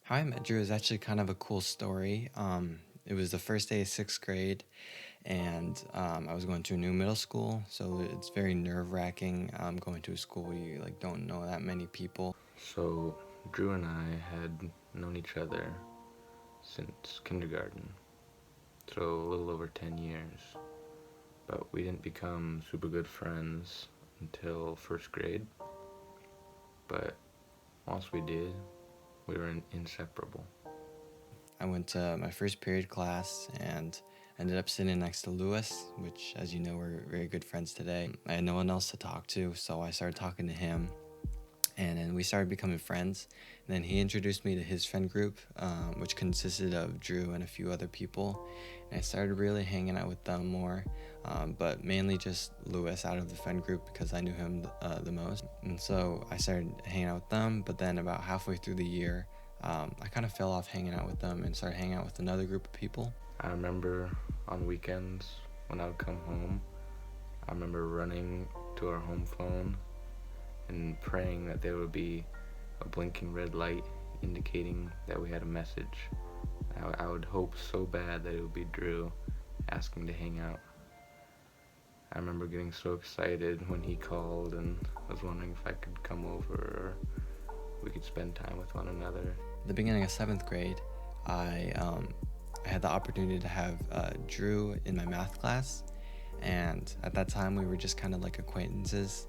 How I met Drew is actually kind of a cool story. It was the first day of sixth grade, and I was going to a new middle school, so it's very nerve-wracking going to a school where you like don't know that many people. So, Drew and I had known each other since kindergarten, so a little over 10 years. But we didn't become super good friends until first grade. But once we did, we were inseparable. I went to my first period class and ended up sitting next to Lewis, which, as you know, we're very good friends today. I had no one else to talk to, so I started talking to him. And then we started becoming friends. And then he introduced me to his friend group, which consisted of Drew and a few other people. And I started really hanging out with them more, but mainly just Lewis out of the friend group because I knew him the most. And so I started hanging out with them, but then about halfway through the year, I kind of fell off hanging out with them and started hanging out with another group of people. I remember on weekends when I would come home, I remember running to our home phone and praying that there would be a blinking red light indicating that we had a message. I would hope so bad that it would be Drew asking to hang out. I remember getting so excited when he called and was wondering if I could come over or we could spend time with one another. At the beginning of seventh grade, I had the opportunity to have Drew in my math class, and at that time we were just kind of like acquaintances.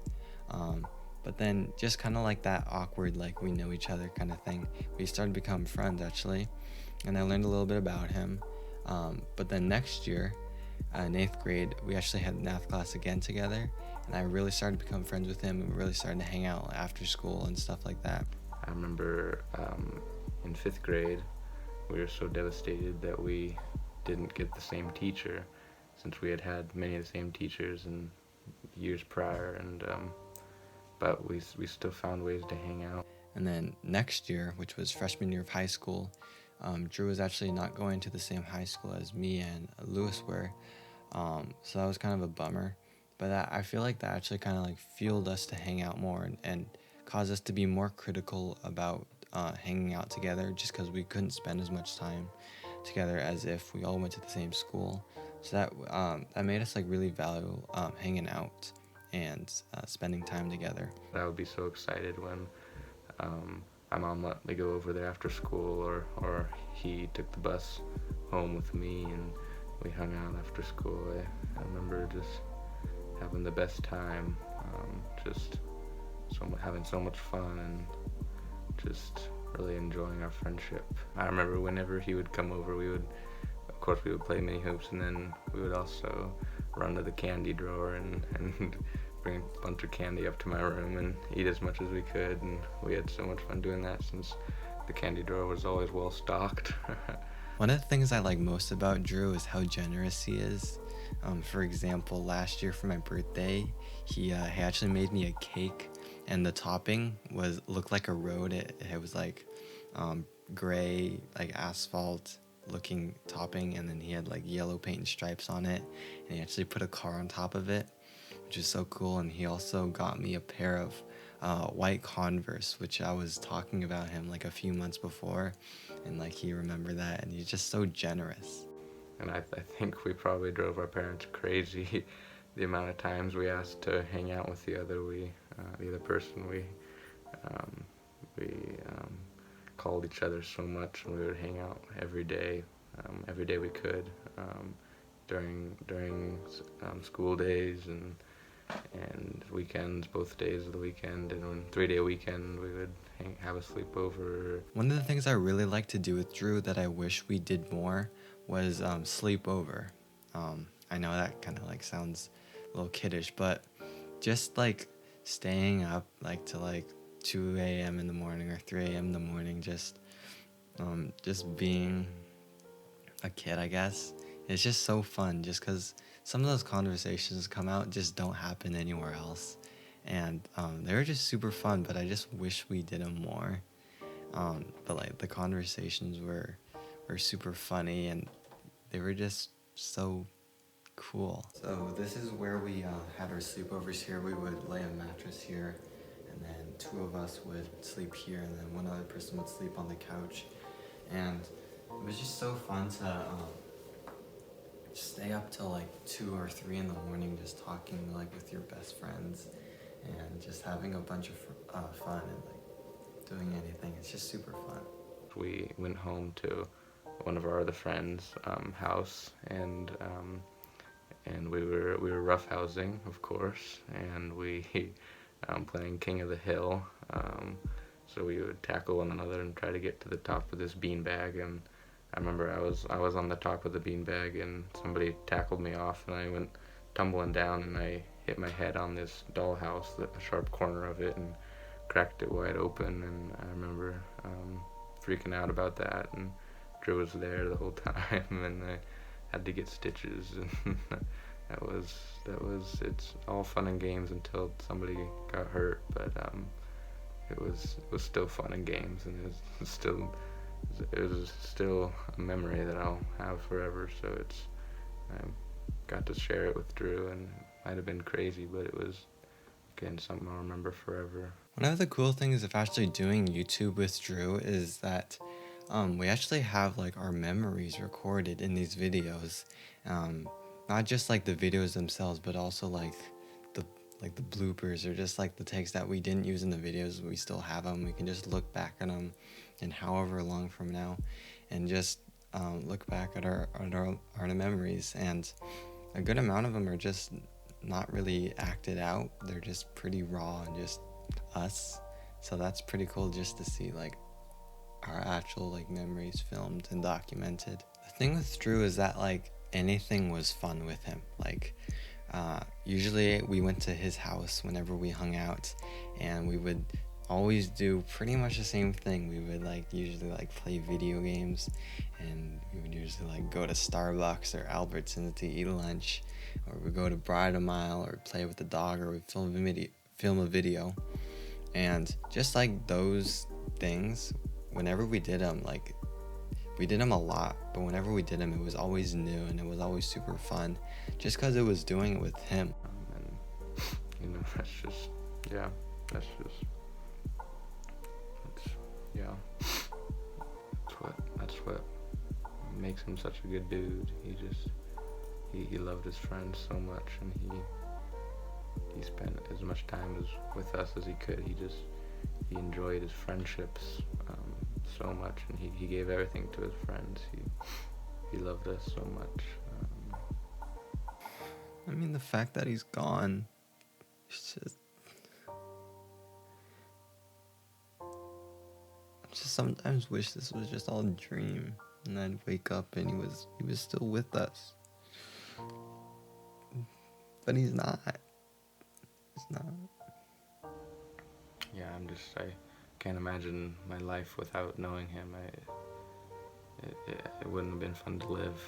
But then just kind of like that awkward, like we know each other kind of thing, we started to become friends actually, and I learned a little bit about him. But then next year, in eighth grade, we actually had math class again together, and I really started to become friends with him, and we really started to hang out after school and stuff like that. I remember in fifth grade, we were so devastated that we didn't get the same teacher since we had had many of the same teachers in years prior, and but we still found ways to hang out. And then next year, which was freshman year of high school, Drew was actually not going to the same high school as me and Lewis were, so that was kind of a bummer. But I feel like that actually kind of like fueled us to hang out more and caused us to be more critical about hanging out together, just because we couldn't spend as much time together as if we all went to the same school. So that made us like really value hanging out and spending time together. I would be so excited when my mom let me go over there after school, or he took the bus home with me and we hung out after school. I remember just having the best time, just having so much fun and just really enjoying our friendship. I remember whenever he would come over, of course, we would play mini hoops, and then we would also run to the candy drawer and bring a bunch of candy up to my room and eat as much as we could, and we had so much fun doing that since the candy drawer was always well stocked. One of the things I like most about Drew is how generous he is. For example, last year for my birthday, he actually made me a cake, and the topping looked like a road. It was like gray, like asphalt looking topping, and then he had like yellow paint and stripes on it, and he actually put a car on top of it, which is so cool. And he also got me a pair of white Converse, which I was talking about him like a few months before, and like he remembered that, and he's just so generous. And I think we probably drove our parents crazy the amount of times we asked to hang out with the other person. We called each other so much, and we would hang out every day we could, during school days and weekends, both days of the weekend, and on 3-day weekend we would have a sleepover. One of the things I really like to do with Drew that I wish we did more was sleepover. I know that kind of like sounds a little kiddish, but just like staying up like to like 2 a.m. in the morning or 3 a.m. in the morning, just being a kid, I guess. It's just so fun, just because some of those conversations come out just don't happen anywhere else, and they were just super fun. But I just wish we did them more. But like the conversations were super funny, and they were just so cool. So this is where we had our sleepovers here. We would lay a mattress here, and then two of us would sleep here, and then one other person would sleep on the couch. and it was just so fun to stay up till like 2 or 3 in the morning just talking like with your best friends and just having a bunch of fun and like doing anything. It's just super fun. We went home to one of our other friends' house, and we were roughhousing, of course, and we playing King of the Hill. So we would tackle one another and try to get to the top of this beanbag. And I remember I was on the top of the beanbag, and somebody tackled me off, and I went tumbling down, and I hit my head on this dollhouse, the sharp corner of it, and cracked it wide open. And I remember freaking out about that, and Drew was there the whole time, and I had to get stitches, and that was it's all fun and games until somebody got hurt, but it was still fun and games, and it was still a memory that I'll have forever. So I got to share it with Drew, and it might have been crazy, but it was, again, something I'll remember forever. One of the cool things of actually doing YouTube with Drew is that we actually have like our memories recorded in these videos. Not just like the videos themselves, but also like the bloopers, or just like the takes that we didn't use in the videos. We still have them. We can just look back at them, and however long from now, and just look back at our memories. And a good amount of them are just not really acted out. They're just pretty raw and just us. So that's pretty cool just to see like our actual like memories filmed and documented. The thing with Drew is that like anything was fun with him. Like usually we went to his house whenever we hung out, and we would always do pretty much the same thing. We would like usually like play video games, and we would usually like go to Starbucks or Albertsons to eat lunch, or we go to Bride a Mile, or play with the dog, or we film a video. And just like those things, whenever we did them, like we did them a lot, but whenever we did them, it was always new, and it was always super fun, just because it was doing it with him. And that's what makes him such a good dude. He loved his friends so much, and he spent as much time with us as he could. He enjoyed his friendships so much, and he gave everything to his friends. He loved us so much. I mean, the fact that he's gone, it's just, I just sometimes wish this was just all a dream, and I'd wake up and he was still with us. But he's not. He's not. Yeah, I can't imagine my life without knowing him. It wouldn't have been fun to live,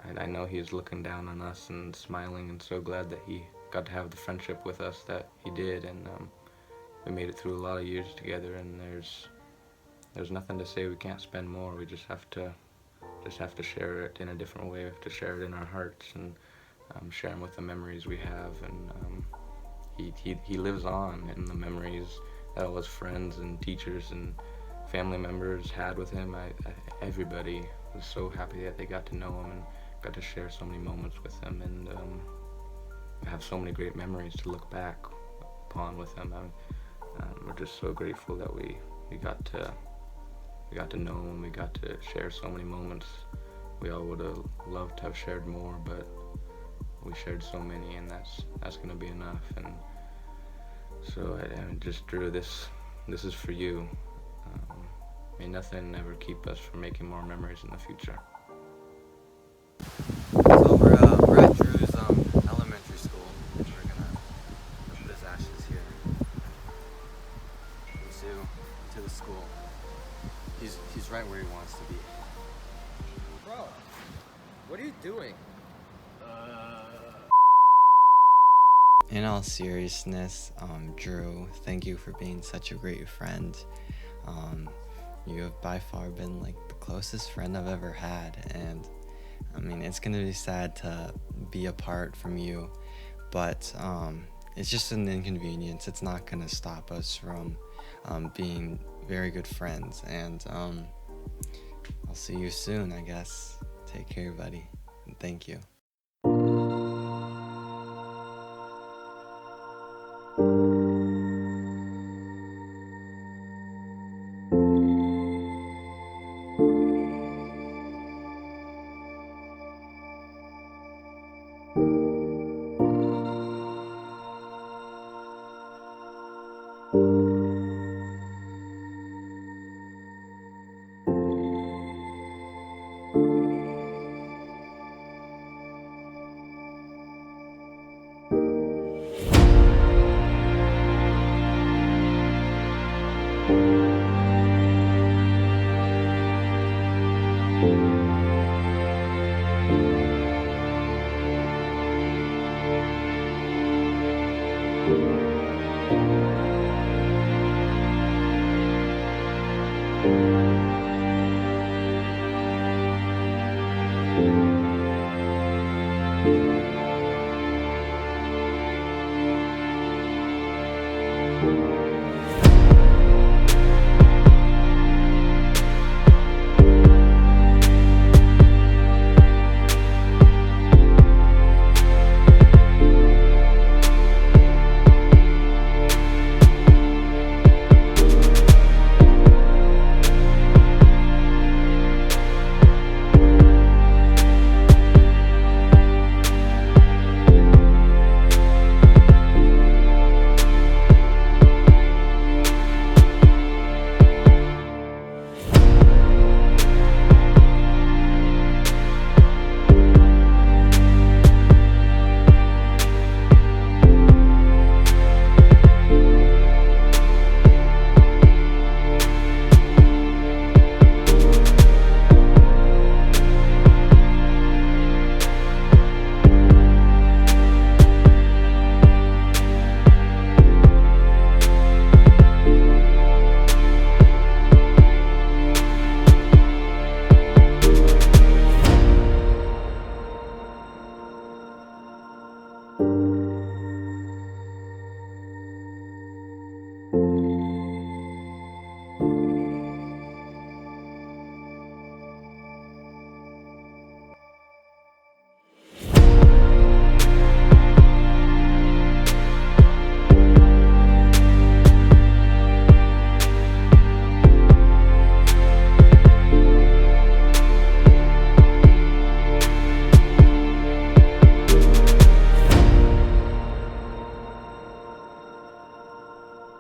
and I know he's looking down on us and smiling, and so glad that he got to have the friendship with us that he did, and we made it through a lot of years together, and there's nothing to say we can't spend more. We just have to share it in a different way. We have to share it in our hearts, and share them with the memories we have, and he lives on in the memories that all his friends and teachers and family members had with him. Everybody was so happy that they got to know him and got to share so many moments with him, and have so many great memories to look back upon with him. We're just so grateful that we got to know him. We got to share so many moments. We all would have loved to have shared more, but we shared so many, and that's gonna be enough. And so I just Drew, this is for you. May nothing ever keep us from making more memories in the future. So we're at Drew's elementary school, and we're gonna put his ashes here into the school. He's right where he wants to be. Bro, what are you doing? In all seriousness, Drew, thank you for being such a great friend. You have by far been like the closest friend I've ever had, and I mean, it's gonna be sad to be apart from you, but it's just an inconvenience. It's not gonna stop us from being, very good friends. And I'll see you soon, I guess. Take care, buddy, and thank you.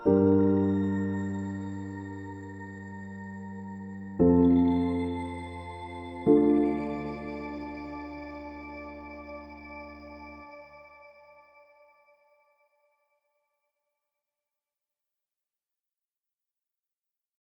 you.